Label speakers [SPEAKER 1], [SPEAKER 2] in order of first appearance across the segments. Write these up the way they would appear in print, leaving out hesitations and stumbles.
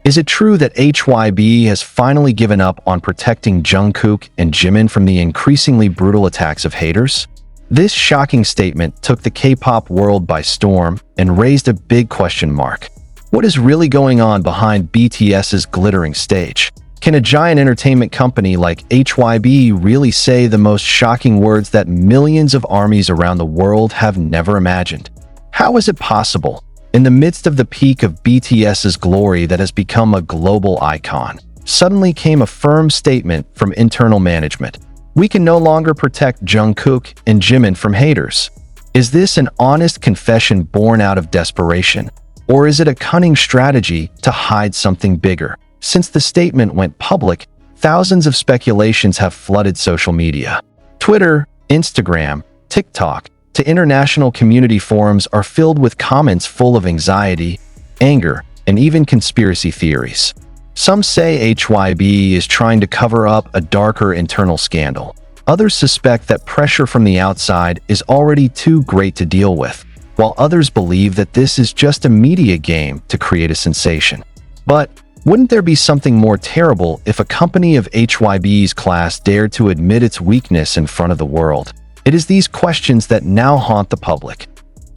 [SPEAKER 1] Is it true that HYBE has finally given up on protecting Jungkook and Jimin from the increasingly brutal attacks of haters? This shocking statement took the K-pop world by storm and raised a big question mark. What is really going on behind BTS's glittering stage? Can a giant entertainment company like HYBE really say the most shocking words that millions of armies around the world have never imagined? How is it possible, in the midst of the peak of BTS's glory that has become a global icon, suddenly came a firm statement from internal management? We can no longer protect Jungkook and Jimin from haters. Is this an honest confession born out of desperation? Or is it a cunning strategy to hide something bigger? Since the statement went public, thousands of speculations have flooded social media. Twitter, Instagram, TikTok, to international community forums are filled with comments full of anxiety, anger, and even conspiracy theories. Some say HYBE is trying to cover up a darker internal scandal. Others suspect that pressure from the outside is already too great to deal with, while others believe that this is just a media game to create a sensation. But wouldn't there be something more terrible if a company of HYBE's class dared to admit its weakness in front of the world? It is these questions that now haunt the public.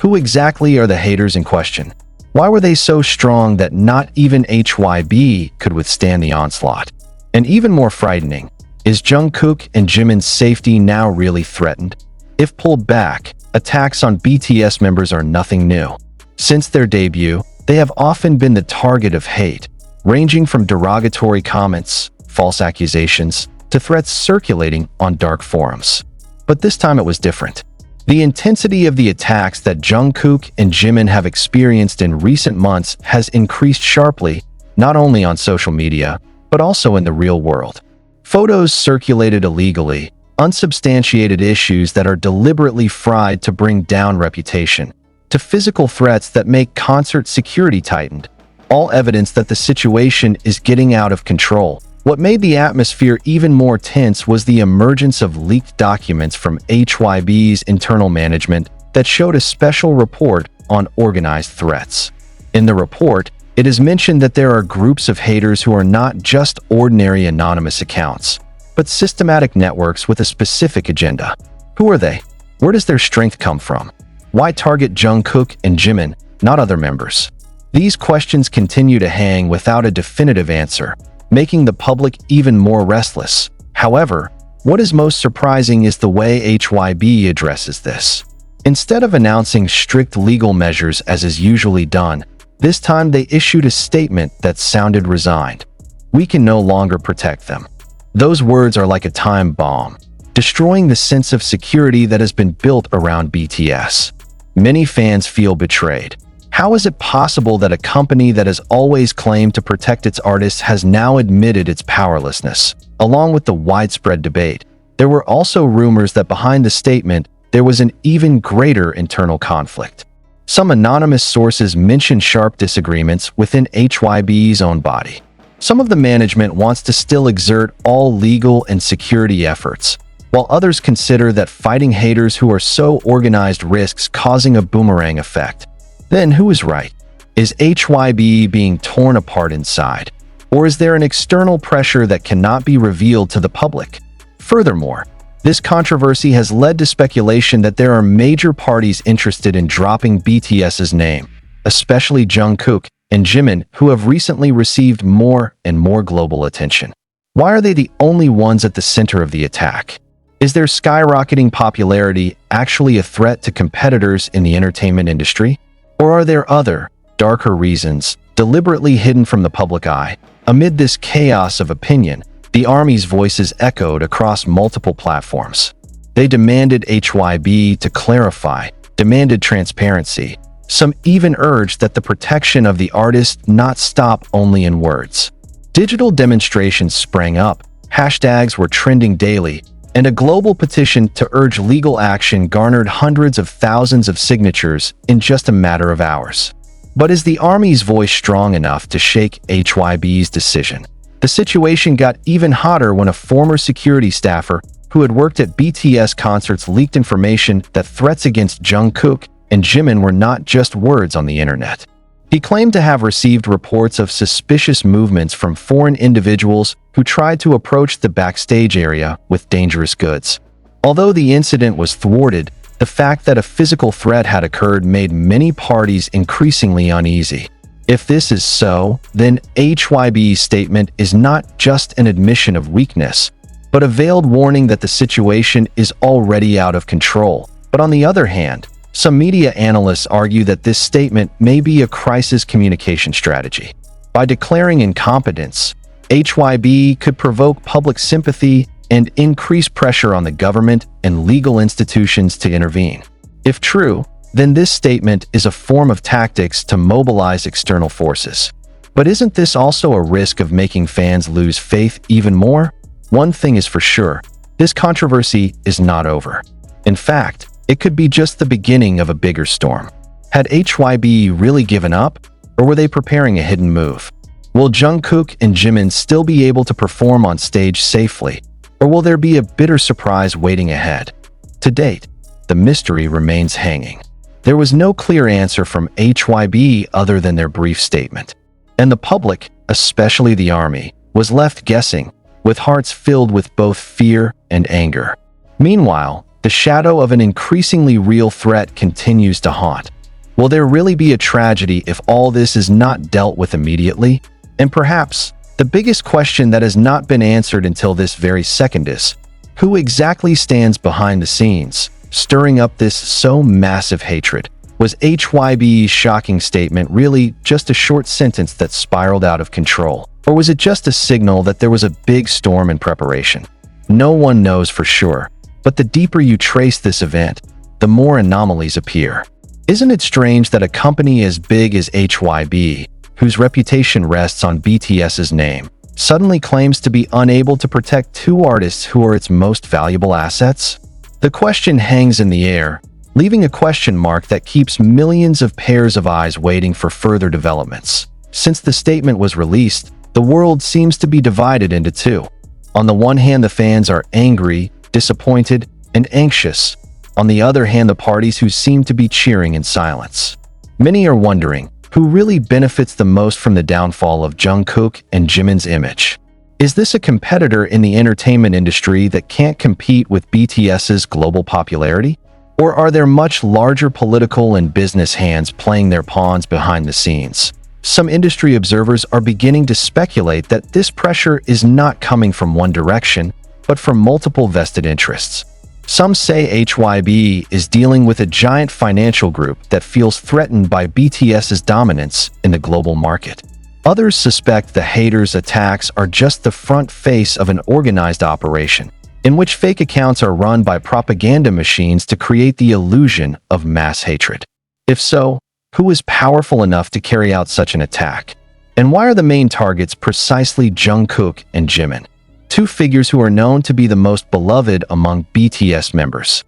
[SPEAKER 1] Who exactly are the haters in question? Why were they so strong that not even HYBE could withstand the onslaught? And even more frightening, is Jungkook and Jimin's safety now really threatened? If pulled back, attacks on BTS members are nothing new. Since their debut, they have often been the target of hate, ranging from derogatory comments, false accusations, to threats circulating on dark forums. But this time it was different. The intensity of the attacks that Jungkook and Jimin have experienced in recent months has increased sharply, not only on social media, but also in the real world. Photos circulated illegally, unsubstantiated issues that are deliberately fried to bring down reputation, to physical threats that make concert security tightened, all evidence that the situation is getting out of control. What made the atmosphere even more tense was the emergence of leaked documents from HYBE's internal management that showed a special report on organized threats. In the report, it is mentioned that there are groups of haters who are not just ordinary anonymous accounts, but systematic networks with a specific agenda. Who are they? Where does their strength come from? Why target Jungkook and Jimin, not other members? These questions continue to hang without a definitive answer, making the public even more restless. However, what is most surprising is the way HYBE addresses this. Instead of announcing strict legal measures as is usually done, this time they issued a statement that sounded resigned. We can no longer protect them. Those words are like a time bomb, destroying the sense of security that has been built around BTS. Many fans feel betrayed. How is it possible that a company that has always claimed to protect its artists has now admitted its powerlessness? Along with the widespread debate, there were also rumors that behind the statement, there was an even greater internal conflict. Some anonymous sources mention sharp disagreements within HYBE's own body. Some of the management wants to still exert all legal and security efforts, while others consider that fighting haters who are so organized risks causing a boomerang effect. Then who is right? Is HYBE being torn apart inside? Or is there an external pressure that cannot be revealed to the public? Furthermore, this controversy has led to speculation that there are major parties interested in dropping BTS's name, especially Jungkook and Jimin, who have recently received more and more global attention. Why are they the only ones at the center of the attack? Is their skyrocketing popularity actually a threat to competitors in the entertainment industry? Or are there other, darker reasons, deliberately hidden from the public eye? Amid this chaos of opinion, the Army's voices echoed across multiple platforms. They demanded HYBE to clarify, demanded transparency. Some even urged that the protection of the artist not stop only in words. Digital demonstrations sprang up, hashtags were trending daily, and a global petition to urge legal action garnered hundreds of thousands of signatures in just a matter of hours. But is the Army's voice strong enough to shake HYBE's decision? The situation got even hotter when a former security staffer who had worked at BTS concerts leaked information that threats against Jungkook and Jimin were not just words on the internet. He claimed to have received reports of suspicious movements from foreign individuals who tried to approach the backstage area with dangerous goods. Although the incident was thwarted, the fact that a physical threat had occurred made many parties increasingly uneasy. If this is so, then HYBE's statement is not just an admission of weakness, but a veiled warning that the situation is already out of control. But on the other hand, some media analysts argue that this statement may be a crisis communication strategy. By declaring incompetence, HYBE could provoke public sympathy and increase pressure on the government and legal institutions to intervene. If true, then this statement is a form of tactics to mobilize external forces. But isn't this also a risk of making fans lose faith even more? One thing is for sure, this controversy is not over. In fact, it could be just the beginning of a bigger storm. Had HYBE really given up, or were they preparing a hidden move? Will Jungkook and Jimin still be able to perform on stage safely, or will there be a bitter surprise waiting ahead? To date, the mystery remains hanging. There was no clear answer from HYBE other than their brief statement. And the public, especially the army, was left guessing, with hearts filled with both fear and anger. Meanwhile, the shadow of an increasingly real threat continues to haunt. Will there really be a tragedy if all this is not dealt with immediately? And perhaps, the biggest question that has not been answered until this very second is, who exactly stands behind the scenes, stirring up this so massive hatred? Was HYBE's shocking statement really just a short sentence that spiraled out of control? Or was it just a signal that there was a big storm in preparation? No one knows for sure, but the deeper you trace this event, the more anomalies appear. Isn't it strange that a company as big as HYBE, whose reputation rests on BTS's name, suddenly claims to be unable to protect two artists who are its most valuable assets? The question hangs in the air, leaving a question mark that keeps millions of pairs of eyes waiting for further developments. Since the statement was released, the world seems to be divided into two. On the one hand, the fans are angry, disappointed, and anxious. On the other hand, the parties who seem to be cheering in silence. Many are wondering, who really benefits the most from the downfall of Jungkook and Jimin's image? Is this a competitor in the entertainment industry that can't compete with BTS's global popularity? Or are there much larger political and business hands playing their pawns behind the scenes? Some industry observers are beginning to speculate that this pressure is not coming from one direction, but from multiple vested interests. Some say HYBE is dealing with a giant financial group that feels threatened by BTS's dominance in the global market. Others suspect the haters' attacks are just the front face of an organized operation, in which fake accounts are run by propaganda machines to create the illusion of mass hatred. If so, who is powerful enough to carry out such an attack? And why are the main targets precisely Jungkook and Jimin, two figures who are known to be the most beloved among BTS members?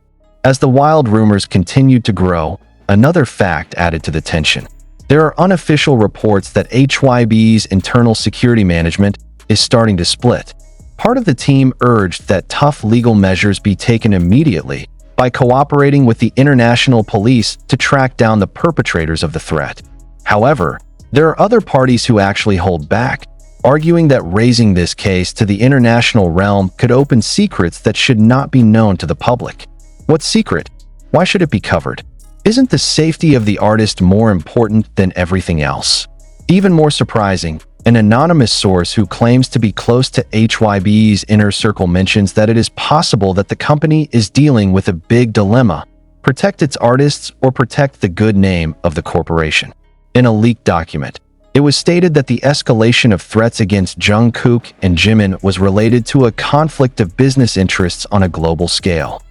[SPEAKER 1] As the wild rumors continued to grow, another fact added to the tension. There are unofficial reports that HYBE's internal security management is starting to split. Part of the team urged that tough legal measures be taken immediately by cooperating with the international police to track down the perpetrators of the threat. However, there are other parties who actually hold back, arguing that raising this case to the international realm could open secrets that should not be known to the public. What secret? Why should it be covered? Isn't the safety of the artist more important than everything else? Even more surprising, an anonymous source who claims to be close to HYBE's inner circle mentions that it is possible that the company is dealing with a big dilemma: protect its artists or protect the good name of the corporation. In a leaked document, it was stated that the escalation of threats against Jungkook and Jimin was related to a conflict of business interests on a global scale.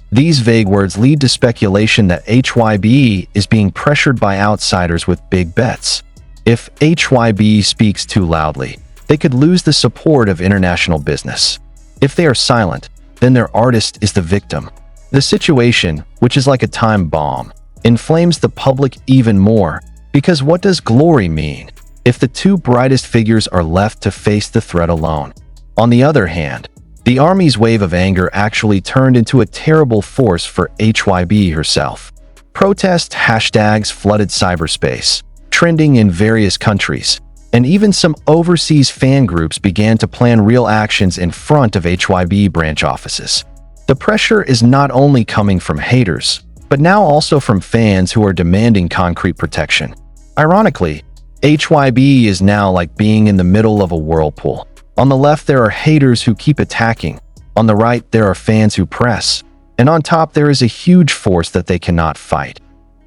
[SPEAKER 1] These vague words lead to speculation that HYBE is being pressured by outsiders with big bets. If HYBE speaks too loudly, they could lose the support of international business. If they are silent, then their artist is the victim. The situation, which is like a time bomb, inflames the public even more, because what does glory mean if the two brightest figures are left to face the threat alone? On the other hand, the army's wave of anger actually turned into a terrible force for HYBE herself. Protest hashtags flooded cyberspace, trending in various countries, and even some overseas fan groups began to plan real actions in front of HYBE branch offices. The pressure is not only coming from haters, but now also from fans who are demanding concrete protection. Ironically, HYBE is now like being in the middle of a whirlpool. On the left, there are haters who keep attacking. On the right, there are fans who press. And on top, there is a huge force that they cannot fight.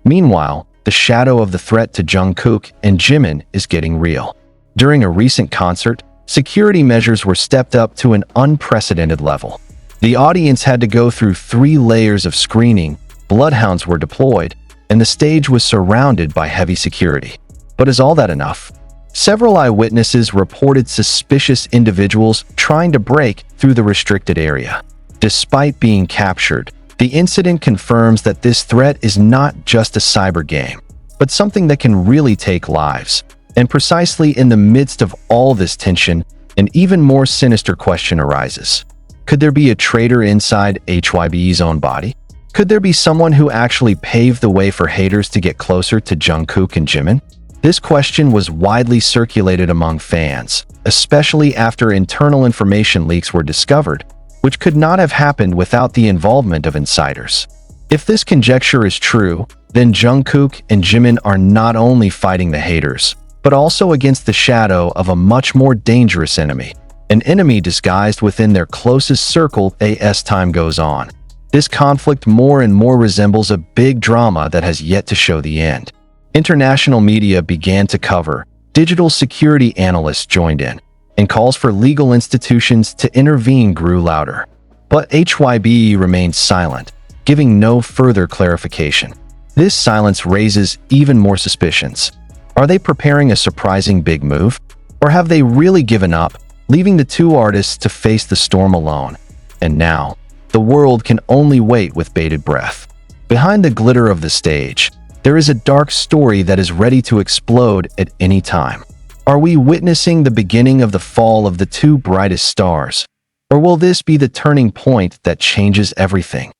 [SPEAKER 1] Meanwhile, the shadow of the threat to Jungkook and Jimin is getting real. During a recent concert, security measures were stepped up to an unprecedented level. The audience had to go through 3 layers of screening, bloodhounds were deployed, and the stage was surrounded by heavy security. But is all that enough? Several eyewitnesses reported suspicious individuals trying to break through the restricted area. Despite being captured, the incident confirms that this threat is not just a cyber game, but something that can really take lives. And precisely in the midst of all this tension, an even more sinister question arises. Could there be a traitor inside HYBE's own body? Could there be someone who actually paved the way for haters to get closer to Jungkook and Jimin? This question was widely circulated among fans, especially after internal information leaks were discovered, which could not have happened without the involvement of insiders. If this conjecture is true, then Jungkook and Jimin are not only fighting the haters, but also against the shadow of a much more dangerous enemy, an enemy disguised within their closest circle as time goes on. This conflict more and more resembles a big drama that has yet to show the end. International media began to cover, digital security analysts joined in, and calls for legal institutions to intervene grew louder. But HYBE remained silent, giving no further clarification. This silence raises even more suspicions. Are they preparing a surprising big move? Or have they really given up, leaving the 2 artists to face the storm alone? And now, the world can only wait with bated breath. Behind the glitter of the stage, there is a dark story that is ready to explode at any time. Are we witnessing the beginning of the fall of the 2 brightest stars? Or will this be the turning point that changes everything?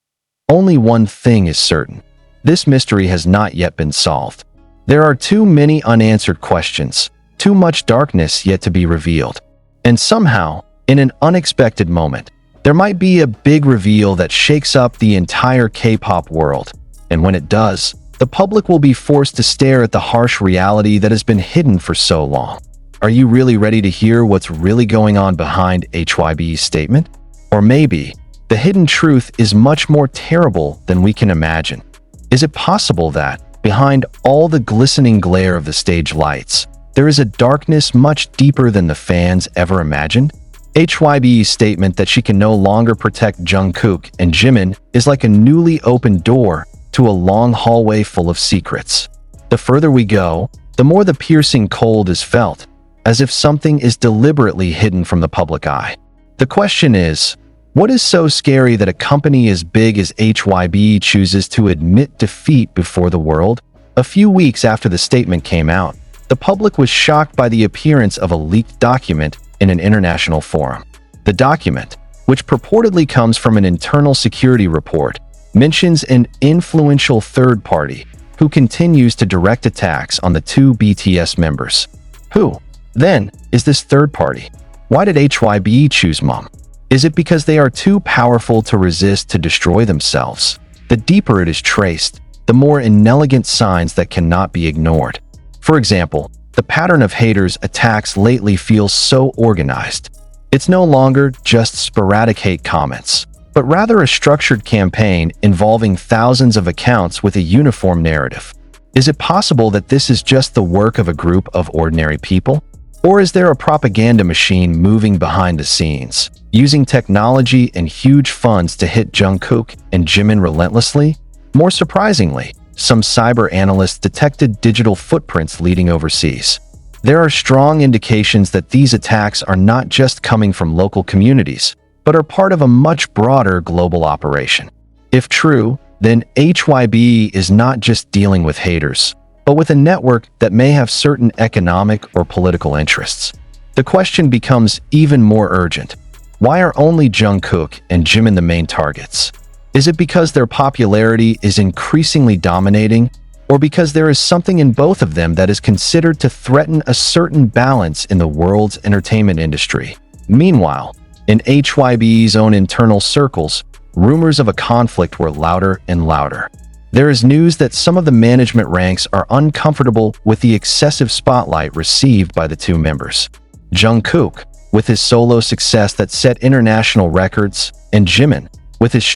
[SPEAKER 1] Only one thing is certain. This mystery has not yet been solved. There are too many unanswered questions, too much darkness yet to be revealed. And somehow, in an unexpected moment, there might be a big reveal that shakes up the entire K-pop world. And when it does, the public will be forced to stare at the harsh reality that has been hidden for so long. Are you really ready to hear what's really going on behind HYBE's statement? Or maybe, the hidden truth is much more terrible than we can imagine. Is it possible that, behind all the glistening glare of the stage lights, there is a darkness much deeper than the fans ever imagined? HYBE's statement that she can no longer protect Jungkook and Jimin is like a newly opened door to a long hallway full of secrets. The further we go, the more the piercing cold is felt, as if something is deliberately hidden from the public eye. The question is, what is so scary that a company as big as HYBE chooses to admit defeat before the world? A few weeks after the statement came out, the public was shocked by the appearance of a leaked document in an international forum. The document, which purportedly comes from an internal security report, mentions an influential third party who continues to direct attacks on the 2 BTS members. Who, then, is this third party? Why did HYBE choose Mum? Is it because they are too powerful to resist to destroy themselves? The deeper it is traced, the more inelegant signs that cannot be ignored. For example, the pattern of haters' attacks lately feels so organized. It's no longer just sporadic hate comments, but rather a structured campaign involving thousands of accounts with a uniform narrative. Is it possible that this is just the work of a group of ordinary people? Or is there a propaganda machine moving behind the scenes, using technology and huge funds to hit Jungkook and Jimin relentlessly? More surprisingly, some cyber analysts detected digital footprints leading overseas. There are strong indications that these attacks are not just coming from local communities, but are part of a much broader global operation. If true, then HYBE is not just dealing with haters, but with a network that may have certain economic or political interests. The question becomes even more urgent. Why are only Jungkook and Jimin the main targets? Is it because their popularity is increasingly dominating, or because there is something in both of them that is considered to threaten a certain balance in the world's entertainment industry. Meanwhile, in HYBE's own internal circles, rumors of a conflict were louder and louder. There is news that some of the management ranks are uncomfortable with the excessive spotlight received by the two members. Jungkook, with his solo success that set international records, and Jimin, with his